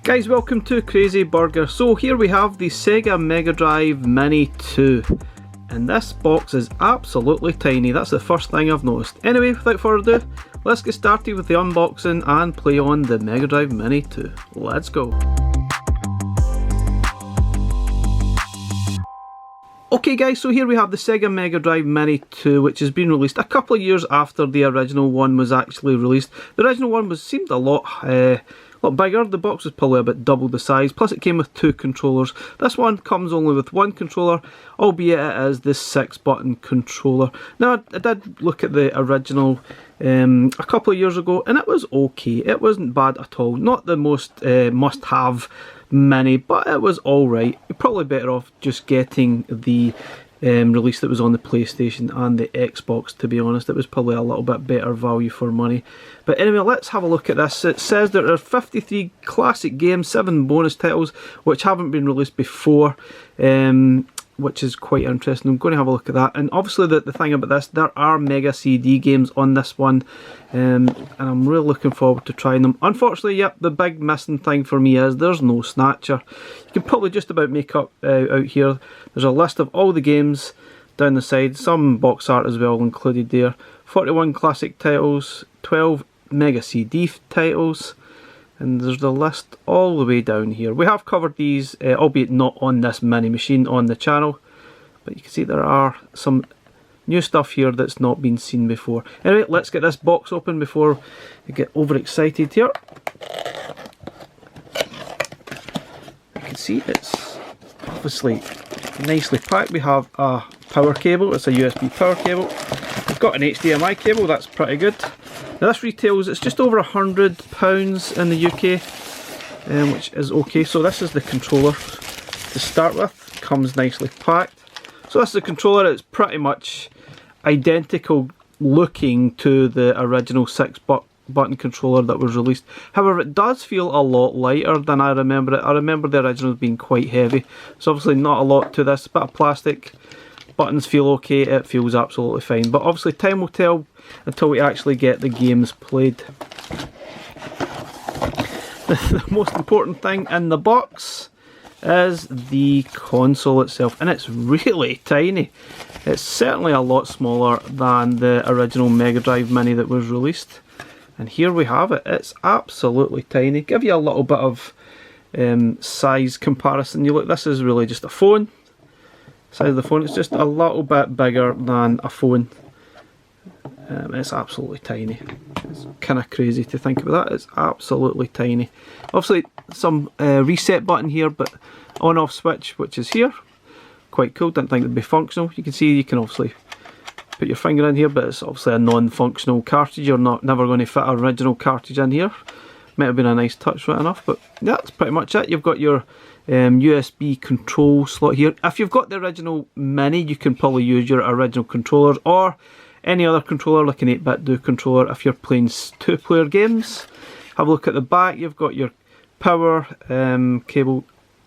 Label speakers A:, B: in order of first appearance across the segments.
A: Guys, welcome to Crazy Burger. So here we have the Sega Mega Drive Mini 2. And this box is absolutely tiny. That's the first thing I've noticed. Anyway, without further ado, let's get started with the unboxing and play on the Mega Drive Mini 2. Let's go. Okay guys, so here we have the Sega Mega Drive Mini 2, which has been released a couple of years after the original one was actually released. The original one seemed a lot bigger. The box was probably about double the size, plus it came with 2 controllers. This one comes only with 1 controller, albeit it is the 6-button controller. Now I did look at the original a couple of years ago and it was okay. It wasn't bad at all. Not the most must-have Mini, but it was alright. You're probably better off just getting the release that was on the PlayStation and the Xbox, to be honest. It was probably a little bit better value for money. But anyway, let's have a look at this. It says there are 53 classic games, 7 bonus titles which haven't been released before, which is quite interesting. I'm going to have a look at that. And obviously the thing about this, there are Mega CD games on this one, and I'm really looking forward to trying them. Unfortunately, yep, the big missing thing for me is there's no Snatcher. You can probably just about make up out here. There's a list of all the games down the side, some box art as well included there. 41 classic titles, 12 Mega CD titles, and there's the list all the way down here. We have covered these, albeit not on this mini machine on the channel, but you can see there are some new stuff here that's not been seen before. Anyway, let's get this box open before we get overexcited here. You can see it's obviously nicely packed. We have a power cable, it's a USB power cable. We've got an HDMI cable, that's pretty good. Now this retails, it's just over £100 in the UK, which is okay. So this is the controller to start with, comes nicely packed. So this is the controller. It's pretty much identical looking to the original 6-button controller that was released. However, it does feel a lot lighter than I remember it. I remember the original being quite heavy. So obviously not a lot to this, bit of plastic. Buttons feel okay, it feels absolutely fine. But obviously time will tell until we actually get the games played. The most important thing in the box is the console itself, and it's really tiny. It's certainly a lot smaller than the original Mega Drive Mini that was released. And here we have it. It's absolutely tiny. Give you a little bit of size comparison. You look, this is really just a phone. Size of the phone, it's just a little bit bigger than a phone. It's absolutely tiny. It's kind of crazy to think about that. It's absolutely tiny. Obviously some reset button here, but on off switch, which is here. Quite cool, didn't think it'd be functional. You can see you can obviously put your finger in here, but it's obviously a non-functional cartridge. You're never going to fit an original cartridge in here. Might have been a nice touch, right enough, but yeah, that's pretty much it. You've got your USB control slot here. If you've got the original Mini, you can probably use your original controllers or any other controller, like an 8-bit do controller, if you're playing 2-player games. Have a look at the back. You've got your power cable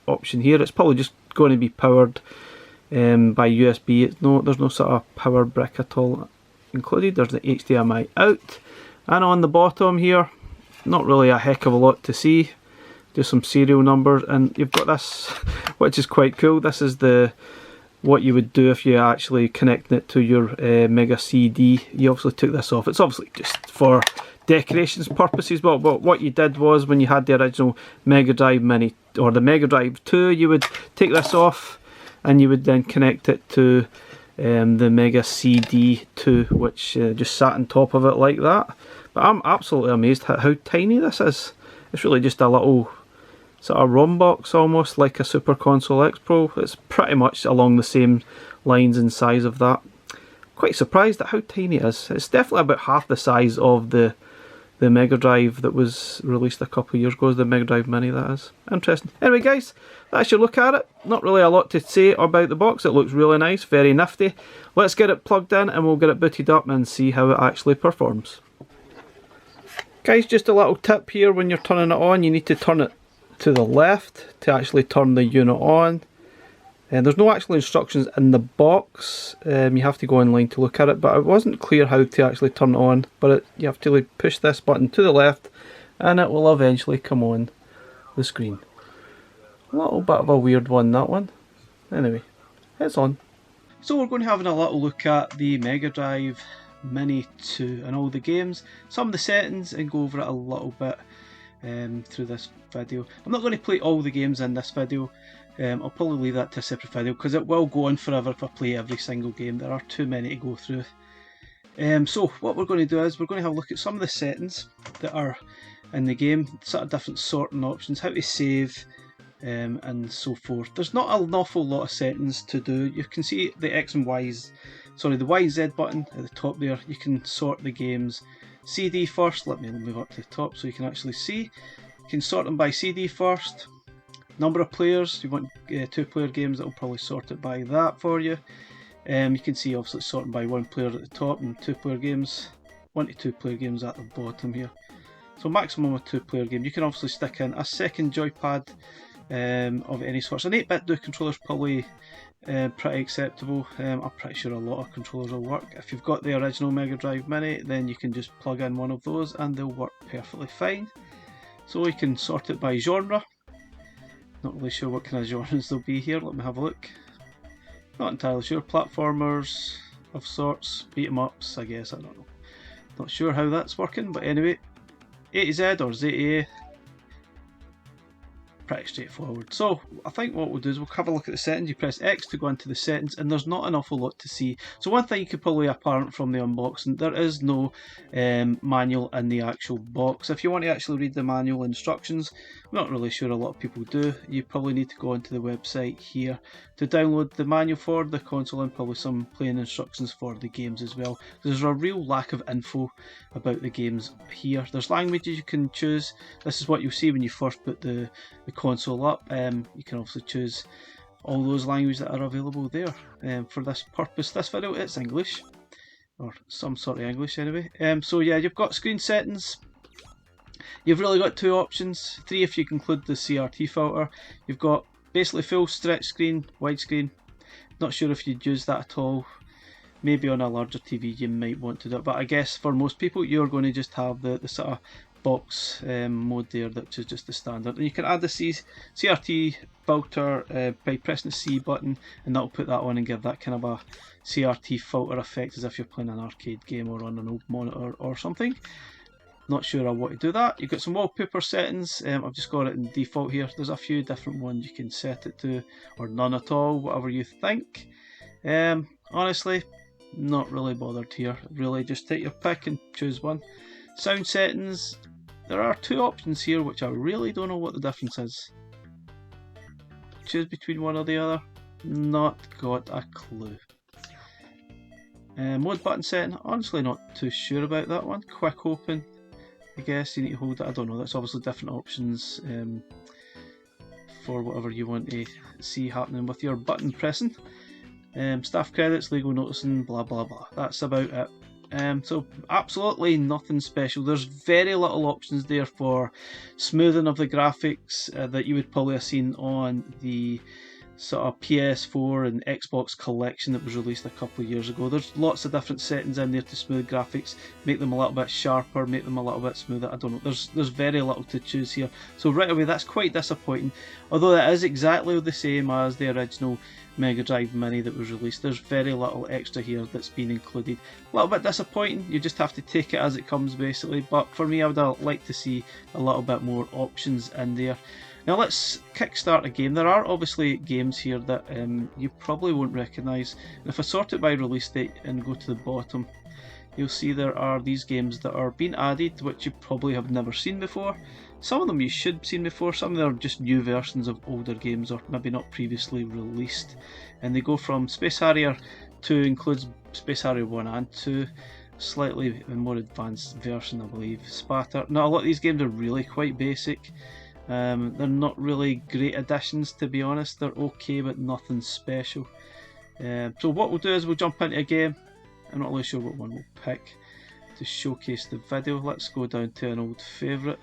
A: option here. It's probably just going to be powered by USB. There's no sort of power brick at all included. There's the HDMI out, and on the bottom here, not really a heck of a lot to see. Just some serial numbers, and you've got this, which is quite cool. This is what you would do if you actually connected it to your Mega CD. You obviously took this off. It's obviously just for decorations purposes, but what you did was, when you had the original Mega Drive Mini or the Mega Drive 2, you would take this off and you would then connect it to the Mega CD 2, which just sat on top of it like that. But I'm absolutely amazed at how tiny this is. It's really just a little sort of ROM box, almost like a Super Console X Pro. It's pretty much along the same lines and size of that. Quite surprised at how tiny it is. It's definitely about half the size of the Mega Drive that was released a couple of years ago, the Mega Drive Mini, that is. Interesting. Anyway guys, that's your look at it. Not really a lot to say about the box. It looks really nice, very nifty. Let's get it plugged in and we'll get it booted up and see how it actually performs. Guys, just a little tip here: when you're turning it on, you need to turn it to the left to actually turn the unit on. And there's no actual instructions in the box. You have to go online to look at it, but it wasn't clear how to actually turn it on. But you have to push this button to the left and it will eventually come on. the screen. A little bit of a weird one, that one. Anyway, it's on. So we're going to have a little look at the Mega Drive Mini 2 and all the games, some of the settings, and go over it a little bit through this video. I'm not going to play all the games in this video. I'll probably leave that to a separate video because it will go on forever if I play every single game. There are too many to go through. So what we're going to do is we're going to have a look at some of the settings that are in the game, sort of different sorting options, how to save, and so forth. There's not an awful lot of settings to do. You can see the X and Y's, sorry, the Y Z button at the top there. You can sort the games. CD first, let me move up to the top so you can actually see. You can sort them by CD first. Number of players, you want 2-player games, that will probably sort it by that for you. You can see obviously it's sorting by 1 player at the top and 2-player games, 1 to 2-player games at the bottom here. So maximum of 2-player game. You can obviously stick in a second joypad of any sort. So an 8-bit controller is probably pretty acceptable. I'm pretty sure a lot of controllers will work. If you've got the original Mega Drive Mini, then you can just plug in one of those and they'll work perfectly fine. So you can sort it by genre. Not really sure what kind of genres there'll be here. Let me have a look. Not entirely sure. Platformers of sorts, beat 'em ups, I guess. I don't know. Not sure how that's working, but anyway, A to Z or Z to A. Pretty straightforward. So I think what we'll do is we'll have a look at the settings. You press X to go into the settings, and there's not an awful lot to see. So one thing you could probably apparent from the unboxing, there is no manual in the actual box. If you want to actually read the manual instructions, I'm not really sure a lot of people do. You probably need to go onto the website here to download the manual for the console and probably some playing instructions for the games as well. There's a real lack of info about the games here. There's languages you can choose. This is what you'll see when you first put the console up. You can also choose all those languages that are available there. For this purpose, this video, it's English, or some sort of English anyway. So yeah, you've got screen settings. You've really got 2 options, 3 if you include the CRT filter. You've got basically full stretch screen, widescreen. Not sure if you'd use that at all. Maybe on a larger TV you might want to do it, but I guess for most people you're going to just have the sort of box mode there, which is just the standard. And you can add the CRT filter by pressing the C button, and that'll put that on and give that kind of a CRT filter effect as if you're playing an arcade game or on an old monitor or something. Not sure I want to do that. You've got some wallpaper settings. I've just got it in default here. There's a few different ones you can set it to, or none at all, whatever you think. Honestly, not really bothered here. Really, just take your pick and choose one. Sound settings. There are 2 options here which I really don't know what the difference is. Choose between one or the other. Not got a clue. Mode button setting. Honestly not too sure about that one. Quick open. I guess you need to hold it. I don't know. That's obviously different options for whatever you want to see happening with your button pressing. Staff credits, legal noticing, blah blah blah. That's about it. So absolutely nothing special. There's very little options there for smoothing of the graphics that you would probably have seen on the sort of PS4 and Xbox collection that was released a couple of years ago. There's lots of different settings in there to smooth graphics, make them a little bit sharper, make them a little bit smoother. I don't know. There's very little to choose here. So right away, that's quite disappointing. Although that is exactly the same as the original Mega Drive Mini that was released. There's very little extra here that's been included. A little bit disappointing. You just have to take it as it comes basically. But for me, I would like to see a little bit more options in there. Now let's kickstart a game. There are obviously games here that you probably won't recognise. And if I sort it by release date and go to the bottom, you'll see there are these games that are being added which you probably have never seen before. Some of them you should have seen before, some of them are just new versions of older games or maybe not previously released. And they go from Space Harrier 2 includes Space Harrier 1 and 2, slightly more advanced version I believe, Spatter. Now a lot of these games are really quite basic. They're not really great additions to be honest, they're okay but nothing special. So what we'll do is we'll jump into a game. I'm not really sure what one we'll pick to showcase the video. Let's go down to an old favourite.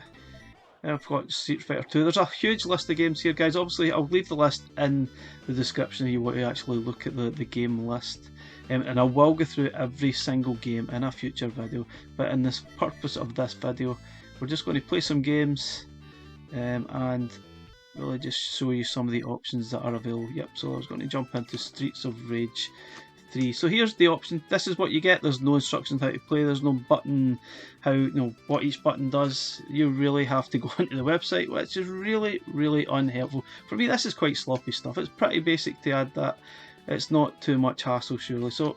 A: I've got Street Fighter 2. There's a huge list of games here guys. Obviously I'll leave the list in the description if you want to actually look at the game list. And I will go through every single game in a future video. But in this purpose of this video, we're just going to play some games. and really just show you some of the options that are available. Yep, so I was going to jump into Streets of Rage 3. So here's the option. This is what you get. There's no instructions how to play. There's no button, what each button does. You really have to go onto the website, which is really, really unhelpful. For me, this is quite sloppy stuff. It's pretty basic to add that. It's not too much hassle, surely. So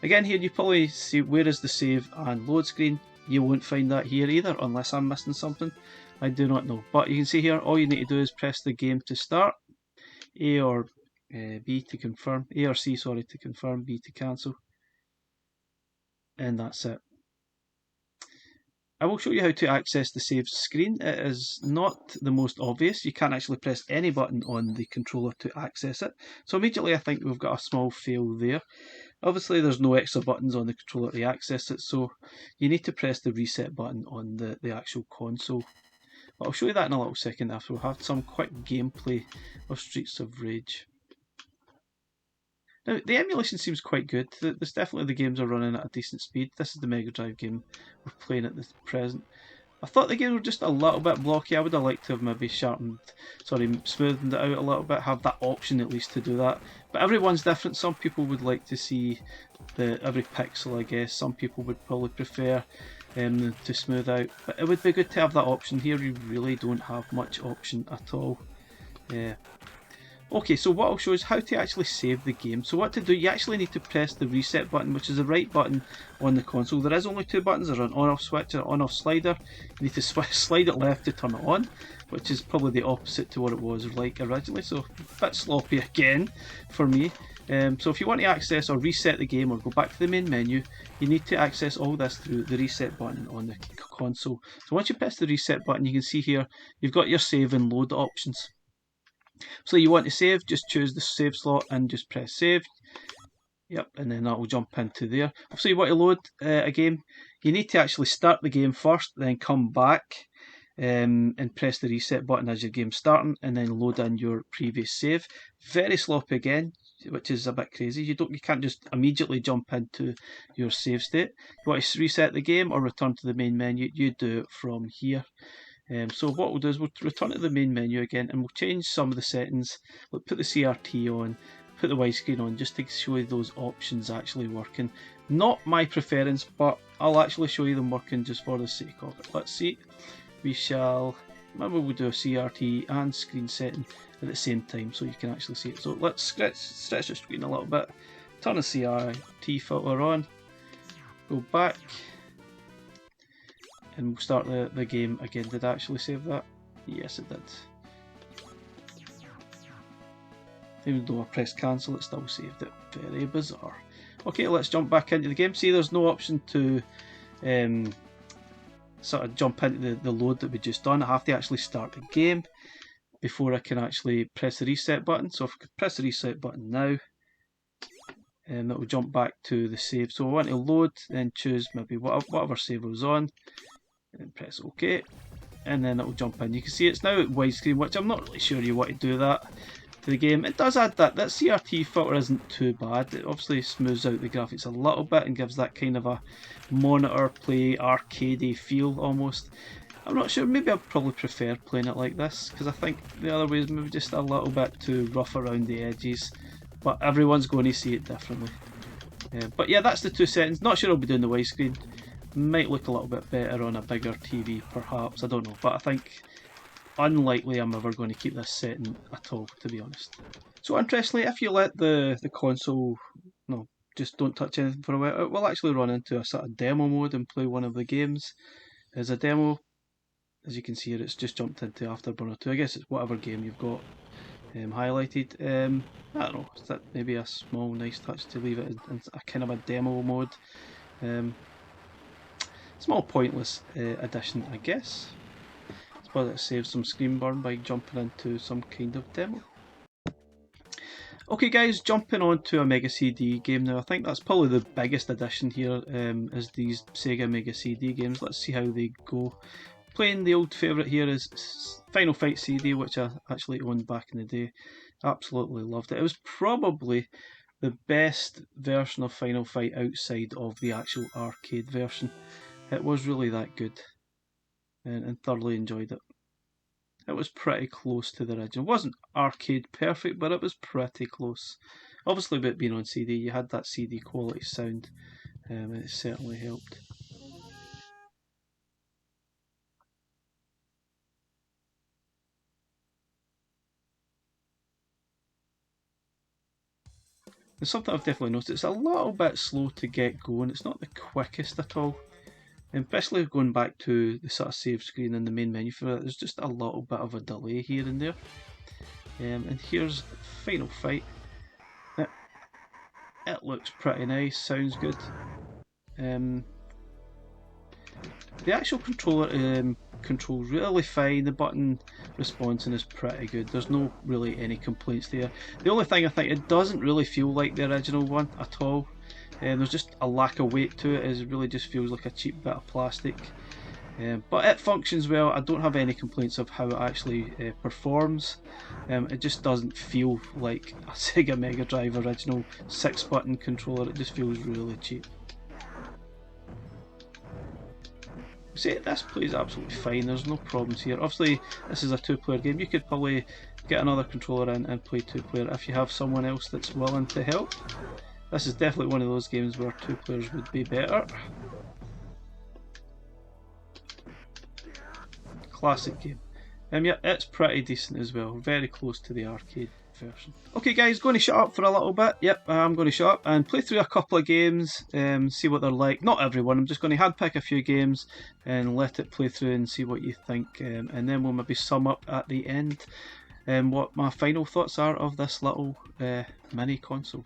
A: again, here you probably see where is the save and load screen. You won't find that here either, unless I'm missing something. I do not know. But you can see here, all you need to do is press the game to start. A or B to confirm. A or C, sorry, to confirm. B to cancel. And that's it. I will show you how to access the save screen. It is not the most obvious. You can't actually press any button on the controller to access it. So immediately I think we've got a small fail there. Obviously there's no extra buttons on the controller to access it, so you need to press the reset button on the actual console. But I'll show you that in a little second after we'll have some quick gameplay of Streets of Rage. Now, the emulation seems quite good. There's definitely the games are running at a decent speed. This is the Mega Drive game we're playing at the present. I thought the games were just a little bit blocky. I would have liked to have maybe smoothened it out a little bit, have that option at least to do that. But everyone's different. Some people would like to see every pixel, I guess. Some people would probably prefer to smooth out. But it would be good to have that option. Here you really don't have much option at all. Okay, so what I'll show is how to actually save the game. So what to do, you actually need to press the reset button, which is the right button on the console. There is only two buttons. There's an on-off switch and an on-off slider. You need to slide it left to turn it on, which is probably the opposite to what it was like originally. So a bit sloppy again for me. So if you want to access or reset the game or go back to the main menu, you need to access all this through the reset button on the console. So once you press the reset button, you can see here you've got your save and load options. So you want to save, just choose the save slot and just press save. Yep, and then that will jump into there. So you want to load a game, you need to actually start the game first, then come back and press the reset button as your game's starting, and then load in your previous save. Very sloppy again, which is a bit crazy. You can't just immediately jump into your save state. You want to reset the game or return to the main menu, you do it from here. So what we'll do is we'll return to the main menu again and we'll change some of the settings. We'll put the CRT on, put the widescreen on, just to show you those options actually working. Not my preference, but I'll actually show you them working just for the sake of it. Let's see. Maybe we'll do a CRT and screen setting at the same time so you can actually see it. So let's stretch the screen a little bit, turn the CRT filter on, go back, and we'll start the game again. Did I actually save that? Yes, it did. Even though I pressed cancel, it still saved it. Very bizarre. Okay, let's jump back into the game. See, there's no option to sort of jump into the load that we just done. I have to actually start the game before I can actually press the reset button. So if I could press the reset button now, that will jump back to the save. So I want to load, then choose maybe whatever save I was on, and press OK, and then it will jump in. You can see it's now at widescreen, which I'm not really sure you want to do that to the game. It does add that CRT filter isn't too bad. It obviously smooths out the graphics a little bit and gives that kind of a monitor play arcadey feel almost. I'm not sure, maybe I'd probably prefer playing it like this, because I think the other way is maybe just a little bit too rough around the edges, but everyone's going to see it differently. But yeah, that's the two settings. Not sure I'll be doing the widescreen. Might look a little bit better on a bigger TV perhaps, I don't know, but I think unlikely I'm ever going to keep this setting at all, to be honest. So interestingly, if you let the console, just don't touch anything for a while, it will actually run into a sort of demo mode and play one of the games as a demo. As you can see here, it's just jumped into Afterburner 2. I guess it's whatever game you've got highlighted. I don't know, is that maybe a small nice touch to leave it in a kind of a demo mode. Small pointless addition, I guess. I suppose it saves some screen burn by jumping into some kind of demo. Okay guys, jumping on to a Mega CD game now. I think that's probably the biggest addition here, is these Sega Mega CD games. Let's see how they go. Playing the old favourite here is Final Fight CD, which I actually owned back in the day. Absolutely loved it. It was probably the best version of Final Fight outside of the actual arcade version. It was really that good, and thoroughly enjoyed it. it was pretty close to the original. It wasn't arcade perfect, but it was pretty close. Obviously, with it being on CD, you had that CD quality sound, and it certainly helped. There's something I've definitely noticed, it's a little bit slow to get going. It's not the quickest at all. And especially going back to the sort of save screen in the main menu for it, there's just a little bit of a delay here and there. And here's the final fight. It looks pretty nice, sounds good. The actual controller controls really fine, the button responsing is pretty good, there's no really any complaints there. The only thing I think, it doesn't really feel like the original one at all. There's just a lack of weight to it, it really just feels like a cheap bit of plastic. But it functions well, I don't have any complaints of how it actually performs. It just doesn't feel like a Sega Mega Drive original 6-button controller, it just feels really cheap. See, this plays absolutely fine, there's no problems here. Obviously this is a 2-player game, you could probably get another controller in and play 2-player if you have someone else that's willing to help. This is definitely one of those games where 2 players would be better. Classic game. Yeah, it's pretty decent as well, very close to the arcade version. Okay guys, going to shut up for a little bit. Yep, I'm going to shut up and play through a couple of games, see what they're like. Not everyone, I'm just going to handpick a few games and let it play through and see what you think, and then we'll maybe sum up at the end what my final thoughts are of this little mini console.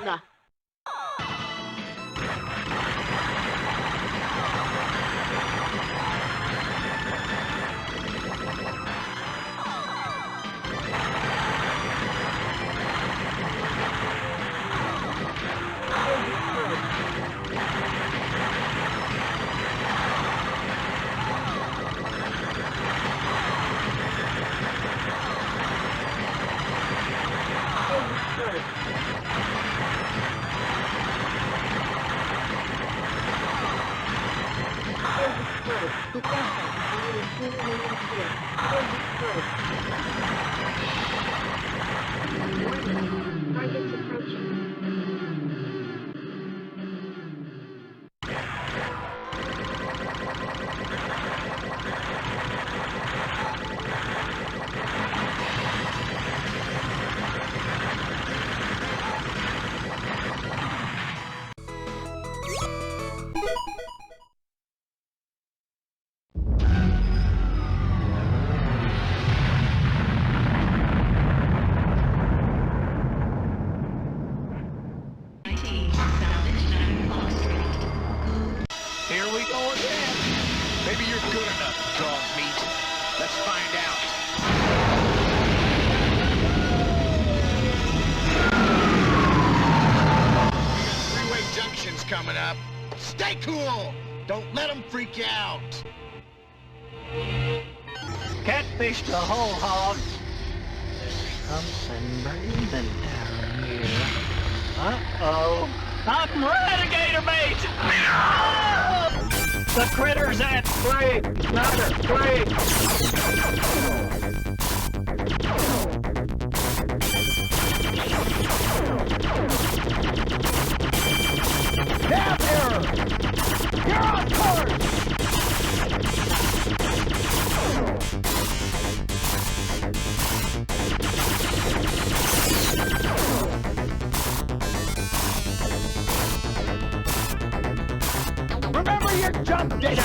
B: Nah. Target's approaching.
C: Here we go again. Maybe you're good enough, dog meat. Let's find out. Freeway junction's coming up. Stay cool. Don't let them freak you out.
D: Catfish the whole hog. There's something breathing down here. Uh-oh. I'm Renegade bait! The critter's at play! Another play! Nav error! You're on course! Remember your jump data!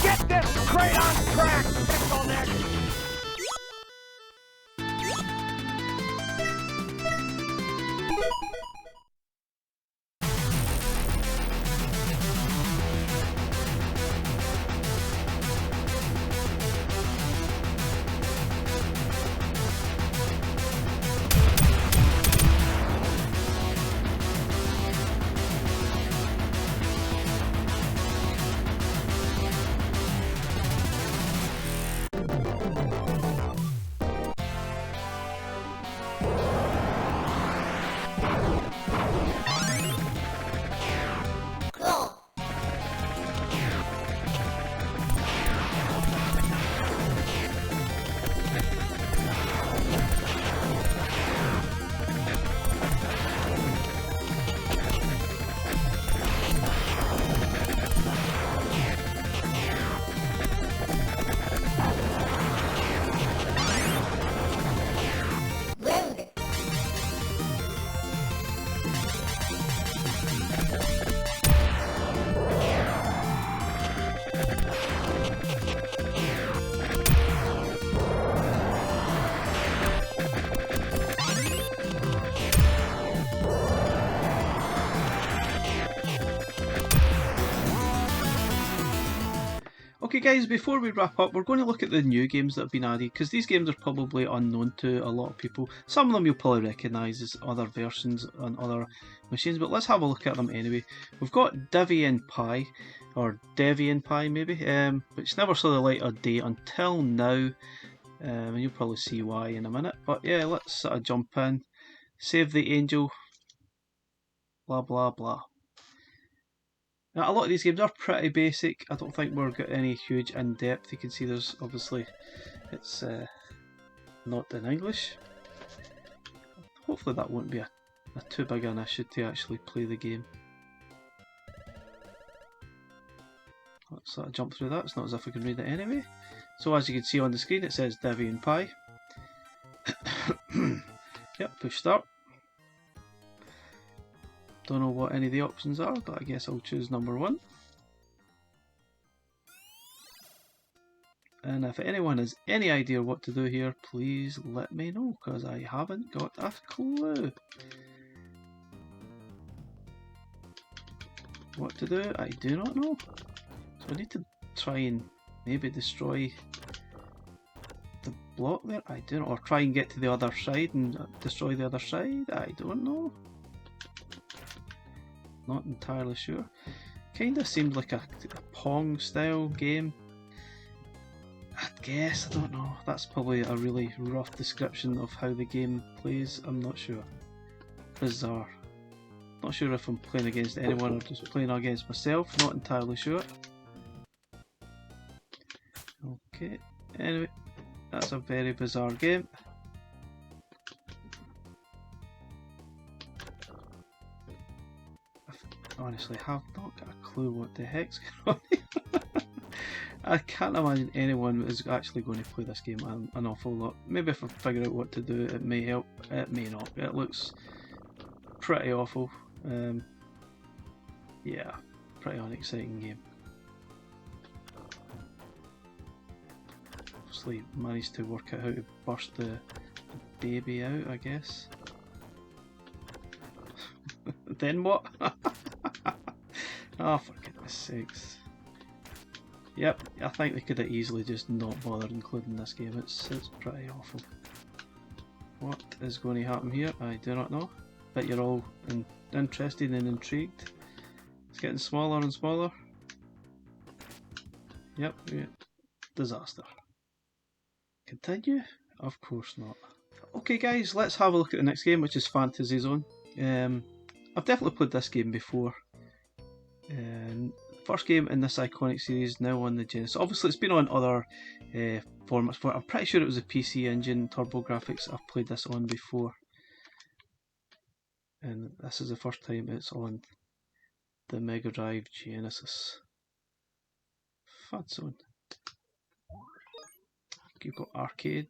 D: Get this crate on track, pickleneck!
A: Okay guys, before we wrap up, we're going to look at the new games that have been added, because these games are probably unknown to a lot of people. Some of them you'll probably recognise as other versions on other machines, but let's have a look at them anyway. We've got Deviant Pie, or Deviant Pie maybe, which never saw the light of day until now, and you'll probably see why in a minute. But yeah, let's sort of jump in, save the angel, blah blah blah. Now, a lot of these games are pretty basic. I don't think we're got any huge in-depth. You can see there's obviously it's not in English. Hopefully that won't be a too big an issue to actually play the game. Let's sort of jump through that. It's not as if I can read it anyway. So as you can see on the screen, it says Deviant Pie. Yep, push start. Don't know what any of the options are, but I guess I'll choose number 1. And if anyone has any idea what to do here, please let me know, because I haven't got a clue. What to do, I do not know. So I need to try and maybe destroy the block there, I don't know, or try and get to the other side and destroy the other side, I don't know. Not entirely sure. Kinda seemed like a Pong style game. I guess, I don't know, that's probably a really rough description of how the game plays, I'm not sure. Bizarre. Not sure if I'm playing against anyone or just playing against myself, not entirely sure. Okay, anyway, that's a very bizarre game. I honestly have not got a clue what the heck's going on here. I can't imagine anyone is actually going to play this game an awful lot. Maybe if I figure out what to do it may help, it may not. It looks pretty awful. Yeah, pretty unexciting game. Obviously managed to work out how to burst the baby out, I guess. Then what? Oh, for goodness sakes. Yep, I think they could have easily just not bothered including this game. It's pretty awful. What is going to happen here? I do not know. Bet you're all interested and intrigued. It's getting smaller and smaller. Yep, yeah. Disaster. Continue? Of course not. Okay guys, let's have a look at the next game, which is Fantasy Zone. I've definitely played this game before. First game in this iconic series, now on the Genesis. Obviously it's been on other formats before. I'm pretty sure it was a PC Engine TurboGrafx I've played this on before. And this is the first time it's on the Mega Drive Genesis. Fun Zone. You've got arcade.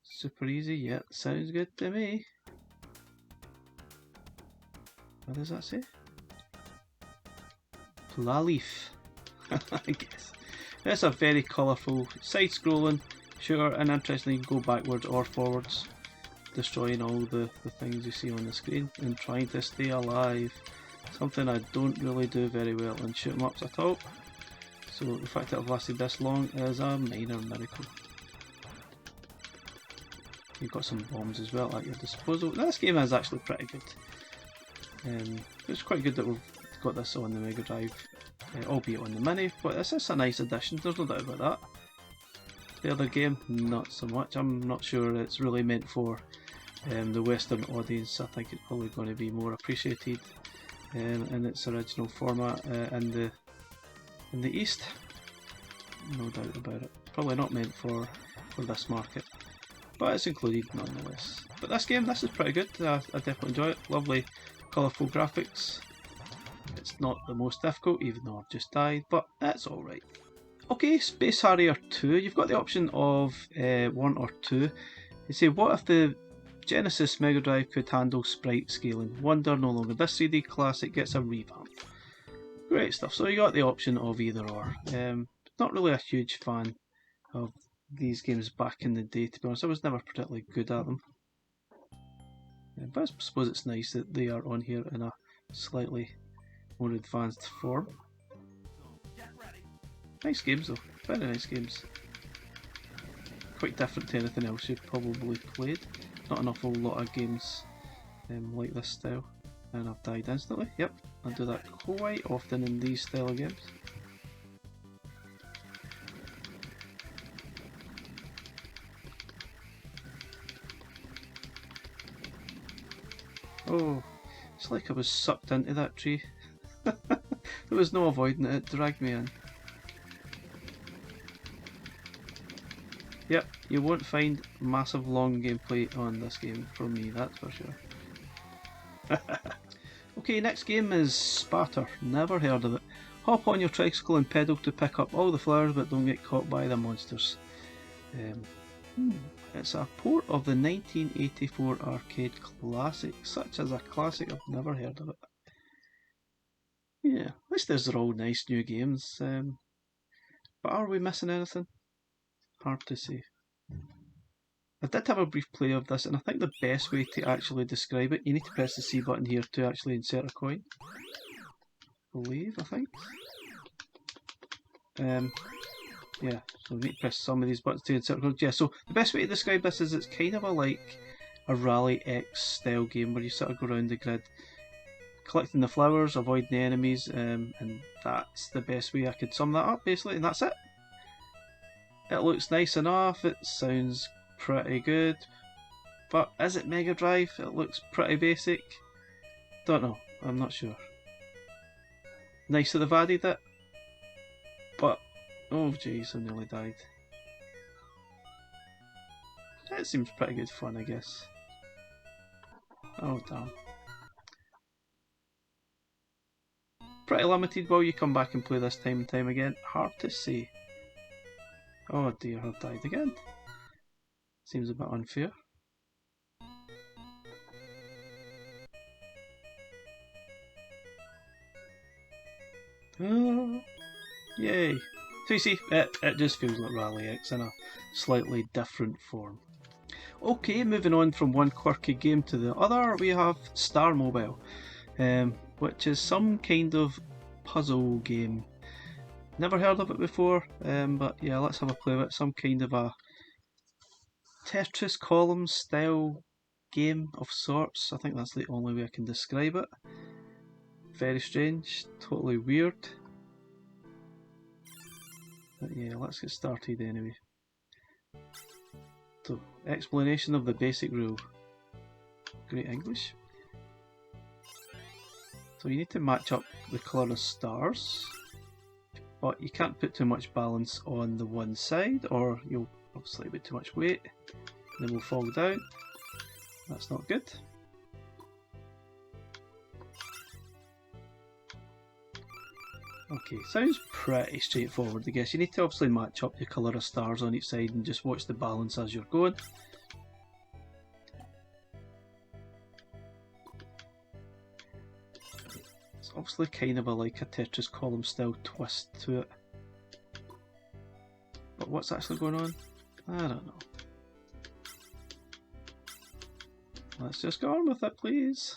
A: Super easy, yeah, sounds good to me. What does that say? Plaleaf, I guess. It's a very colourful side-scrolling shooter, and interestingly you can go backwards or forwards, destroying all the things you see on the screen and trying to stay alive. Something I don't really do very well in shoot 'em ups at all. So the fact that I've lasted this long is a minor miracle. You've got some bombs as well at your disposal. Now, this game is actually pretty good. It's quite good that we've got this on the Mega Drive, albeit on the Mini, but this is a nice addition, there's no doubt about that. The other game, not so much. I'm not sure it's really meant for the Western audience. I think it's probably going to be more appreciated in its original format in the East. No doubt about it. Probably not meant for this market, but it's included nonetheless. But this game, this is pretty good. I definitely enjoy it. Lovely, colourful graphics. It's not the most difficult, even though I've just died, but that's alright. Okay, Space Harrier 2. You've got the option of 1 or 2. You say, what if the Genesis Mega Drive could handle sprite scaling? Wonder no longer. This 3D classic gets a revamp. Great stuff. So you got the option of either or. Not really a huge fan of these games back in the day, to be honest. I was never particularly good at them. But I suppose it's nice that they are on here in a slightly more advanced form. Nice games though, very nice games. Quite different to anything else you've probably played. Not an awful lot of games like this style. And I've died instantly, yep. I do that quite often in these style of games. Oh, it's like I was sucked into that tree. There was no avoiding it, it dragged me in. Yep, you won't find massive long gameplay on this game from me, that's for sure. Okay, next game is Spatter. Never heard of it. Hop on your tricycle and pedal to pick up all the flowers, but don't get caught by the monsters. It's a port of the 1984 arcade classic, such as a classic, I've never heard of it. Yeah, at least they're all nice new games, but are we missing anything? Hard to say. I did have a brief play of this, and I think the best way to actually describe it, you need to press the C button here to actually insert a coin. I think. Yeah, so we need to press some of these buttons to insert coins. Yeah, so the best way to describe this is it's kind of like a Rally X style game where you sort of go around the grid collecting the flowers, avoiding the enemies, and that's the best way I could sum that up basically, and that's it. It looks nice enough, it sounds pretty good, but is it Mega Drive? It looks pretty basic. Don't know, I'm not sure. Nice that they've added it, but oh jeez, I nearly died. It seems pretty good fun, I guess. Oh damn. Pretty limited, will you come back and play this time and time again? Hard to say. Oh dear, I've died again. Seems a bit unfair. Yay! So you see, it just feels like Rally X in a slightly different form. Okay, moving on from one quirky game to the other, we have Star Mobile, which is some kind of puzzle game. Never heard of it before, but yeah, let's have a play with it. Some kind of a Tetris column style game of sorts. I think that's the only way I can describe it. Very strange, totally weird. But yeah, let's get started anyway. So, explanation of the basic rule. Great English. So you need to match up the colour of stars, but you can't put too much balance on the one side or you'll obviously put too much weight and they will fall down. That's not good. Okay, sounds pretty straightforward I guess. You need to obviously match up your colour of stars on each side and just watch the balance as you're going. It's obviously kind of like a Tetris column style twist to it. But what's actually going on? I don't know. Let's just go on with it, please.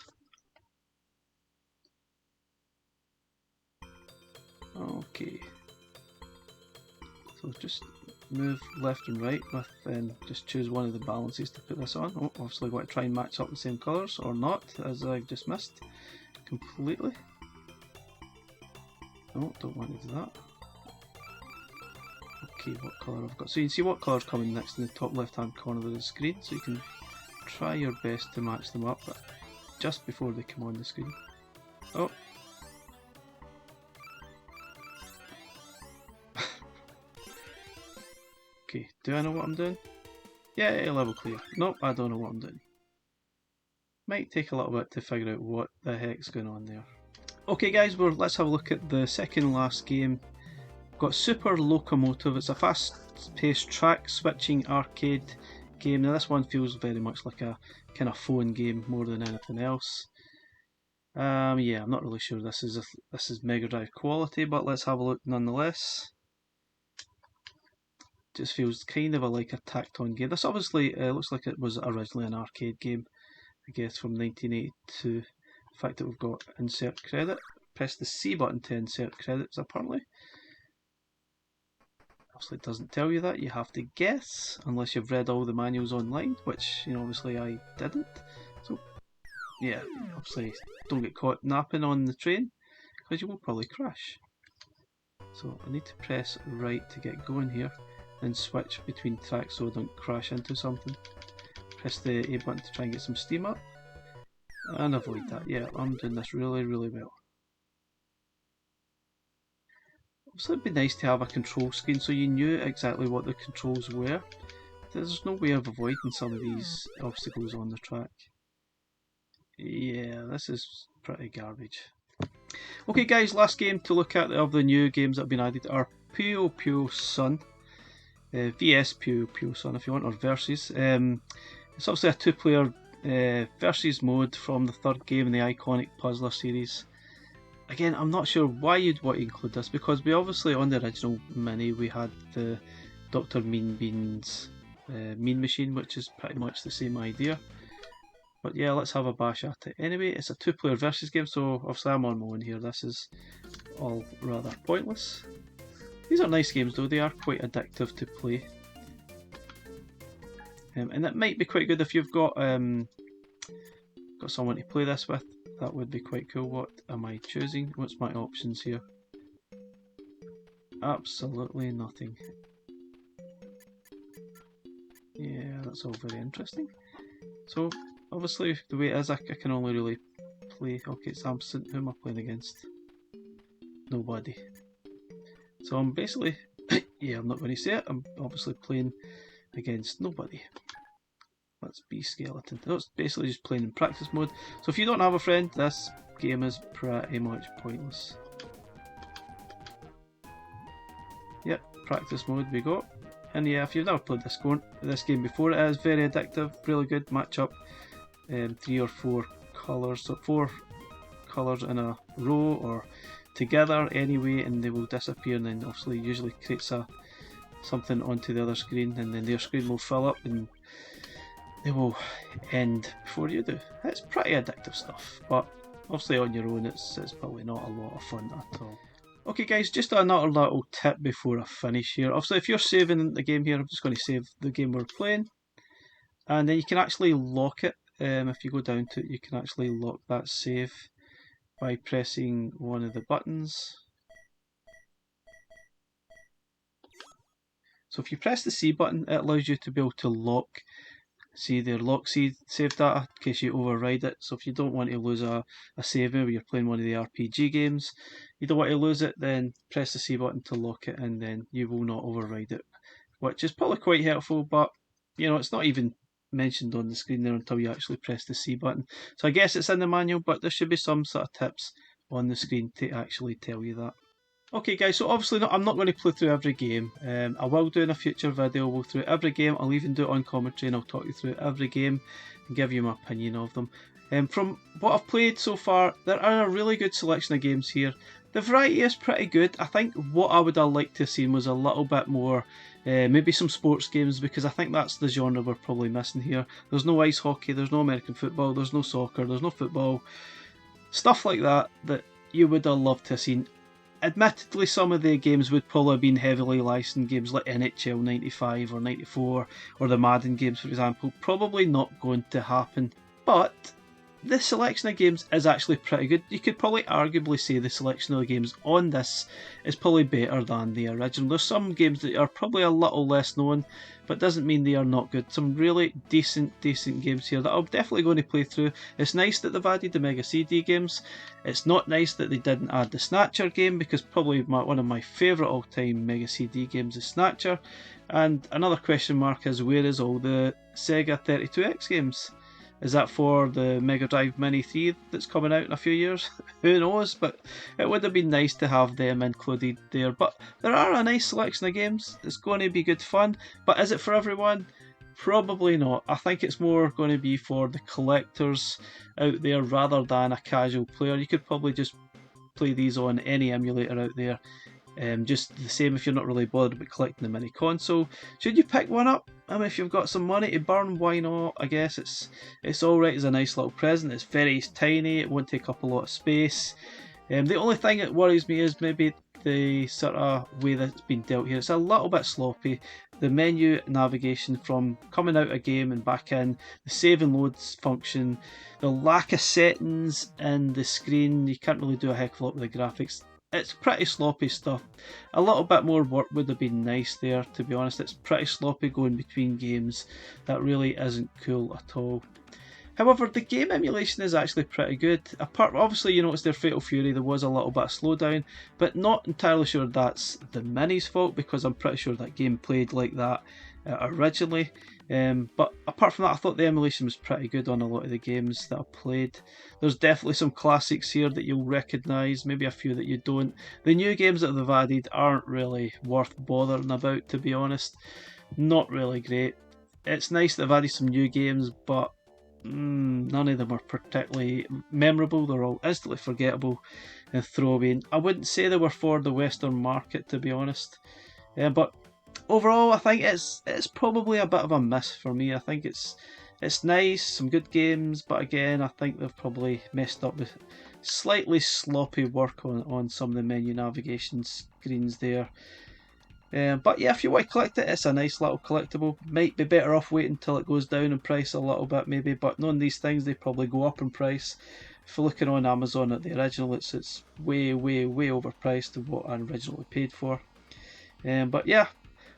A: Okay. So just move left and right with, just choose one of the balances to put this on. Oh, obviously got to try and match up the same colours, or not, as I've just missed completely. Oh, don't want to do that. Okay, what colour I've got. So you can see what colour's coming next in the top left hand corner of the screen, so you can try your best to match them up just before they come on the screen. Oh. Okay, do I know what I'm doing? Yeah, level clear. Nope, I don't know what I'm doing. Might take a little bit to figure out what the heck's going on there. Okay guys, let's have a look at the second last game. We've got Super Locomotive. It's a fast-paced track switching arcade game. Now this one feels very much like a kind of phone game more than anything else. Yeah, I'm not really sure this is Mega Drive quality, but let's have a look nonetheless. Just feels kind of like a tacked on game. This obviously looks like it was originally an arcade game, I guess from 1982. The fact that we've got insert credit. Press the C button to insert credits apparently. Obviously it doesn't tell you that, you have to guess, unless you've read all the manuals online, which, you know, obviously I didn't. So, yeah, obviously don't get caught napping on the train, because you will probably crash. So I need to press right to get going here, and switch between tracks so I don't crash into something. Press the A button to try and get some steam up, and avoid that. Yeah, I'm doing this really well. So it'd be nice to have a control screen so you knew exactly what the controls were. There's no way of avoiding some of these obstacles on the track. Yeah, this is pretty garbage. Okay guys, last game to look at of the new games that have been added are Puyo Puyo Sun. VS Pure Son if you want, or Versus. It's obviously a 2-player Versus mode from the third game in the iconic Puzzler series. Again, I'm not sure why you'd want to include this, because we obviously, on the original Mini, we had the Dr. Mean Bean's Mean Machine, which is pretty much the same idea. But yeah, let's have a bash at it. Anyway, it's a 2-player versus game, so obviously I'm on my own here. This is all rather pointless. These are nice games though, they are quite addictive to play. And it might be quite good if you've got someone to play this with. That would be quite cool. What am I choosing? What's my options here? Absolutely nothing. Yeah, that's all very interesting. So, obviously, the way it is, I can only really play... Okay, it's absent. Who am I playing against? Nobody. So I'm basically... yeah, I'm not going to say it. I'm obviously playing against nobody. Let's be skeleton. That's basically just playing in practice mode. So if you don't have a friend, this game is pretty much pointless. Yep, practice mode we got. And yeah, if you've never played this game before, it is very addictive, really good. Match up 3 or 4 colours, so 4 colours in a row or together anyway, and they will disappear, and then obviously usually creates something onto the other screen, and then their screen will fill up and they will end before you do. It's pretty addictive stuff, but obviously on your own it's probably not a lot of fun at all. Okay guys, just another little tip before I finish here. Obviously if you're saving the game here, I'm just going to save the game we're playing, and then you can actually lock it. If you go down to it, you can actually lock that save by pressing one of the buttons. So if you press the C button, it allows you to be able to lock save data in case you override it. So if you don't want to lose a save, maybe you're playing one of the RPG games, you don't want to lose it, then press the C button to lock it, and then you will not override it, which is probably quite helpful, but you know, it's not even mentioned on the screen there until you actually press the C button. So I guess it's in the manual, but there should be some sort of tips on the screen to actually tell you that. Okay guys, so obviously I'm not going to play through every game. I will do in a future video, we'll go through every game. I'll even do it on commentary and I'll talk you through every game and give you my opinion of them. From what I've played so far, there are a really good selection of games here. The variety is pretty good. I think what I would have liked to have seen was a little bit more, maybe some sports games, because I think that's the genre we're probably missing here. There's no ice hockey, there's no American football, there's no soccer, there's no football. Stuff like that you would have loved to have seen. Admittedly, some of the games would probably have been heavily licensed games like NHL 95 or 94 or the Madden games, for example. Probably not going to happen, but the selection of games is actually pretty good. You could probably arguably say the selection of the games on this is probably better than the original. There's some games that are probably a little less known, but doesn't mean they are not good. Some really decent games here that I'm definitely going to play through. It's nice that they've added the Mega CD games. It's not nice that they didn't add the Snatcher game, because probably one of my favourite all-time Mega CD games is Snatcher. And another question mark is, where is all the Sega 32X games? Is that for the Mega Drive Mini 3 that's coming out in a few years? Who knows, but it would have been nice to have them included there. But there are a nice selection of games. It's going to be good fun, but is it for everyone? Probably not. I think it's more going to be for the collectors out there rather than a casual player. You could probably just play these on any emulator out there. Just the same if you're not really bothered about collecting the mini console. Should you pick one up? I mean, if you've got some money to burn, why not? I guess it's alright as a nice little present. It's very tiny, it won't take up a lot of space. The only thing that worries me is maybe the sort of way that it's been dealt here. It's a little bit sloppy. The menu navigation from coming out of a game and back in, the save and loads function, the lack of settings in the screen, you can't really do a heck of a lot with the graphics. It's pretty sloppy stuff. A little bit more work would have been nice there, to be honest. It's pretty sloppy going between games. That really isn't cool at all. However, the game emulation is actually pretty good. Obviously, you notice their Fatal Fury, there was a little bit of slowdown, but not entirely sure that's the Mini's fault, because I'm pretty sure that game played like that originally. But apart from that, I thought the emulation was pretty good on a lot of the games that I played. There's definitely some classics here that you'll recognise, maybe a few that you don't. The new games that they've added aren't really worth bothering about, to be honest. Not really great. It's nice that they've added some new games, but none of them are particularly memorable. They're all instantly forgettable and throwaway. I wouldn't say they were for the Western market, to be honest. But overall, I think it's probably a bit of a miss for me. I think it's nice, some good games, but again, I think they've probably messed up with slightly sloppy work on some of the menu navigation screens there. But yeah, if you want to collect it, it's a nice little collectible. Might be better off waiting until it goes down in price a little bit maybe, but knowing these things, they probably go up in price. If you're looking on Amazon at the original, it's way overpriced to what I originally paid for. But yeah,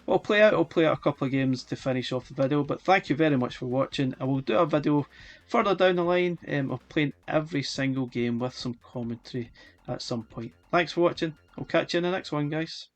A: I'll play out a couple of games to finish off the video, but thank you very much for watching. I will do a video further down the line of playing every single game with some commentary at some point. Thanks for watching. I'll catch you in the next one, guys.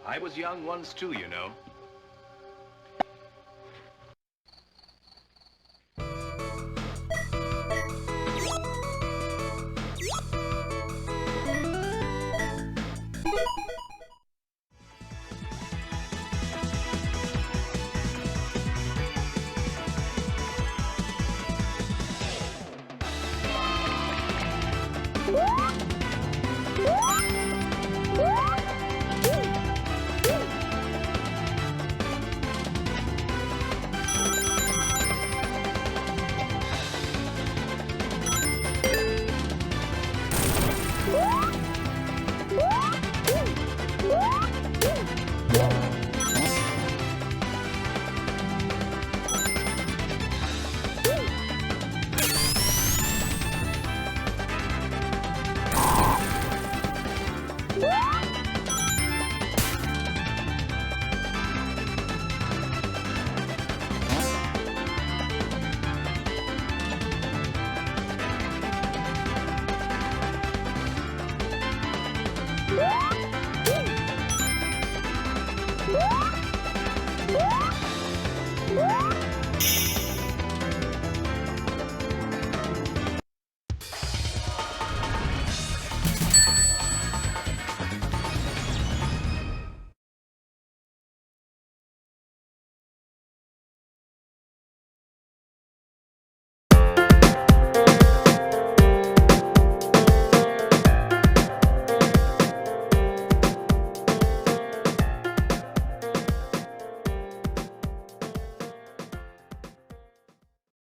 C: I was young once too, you know.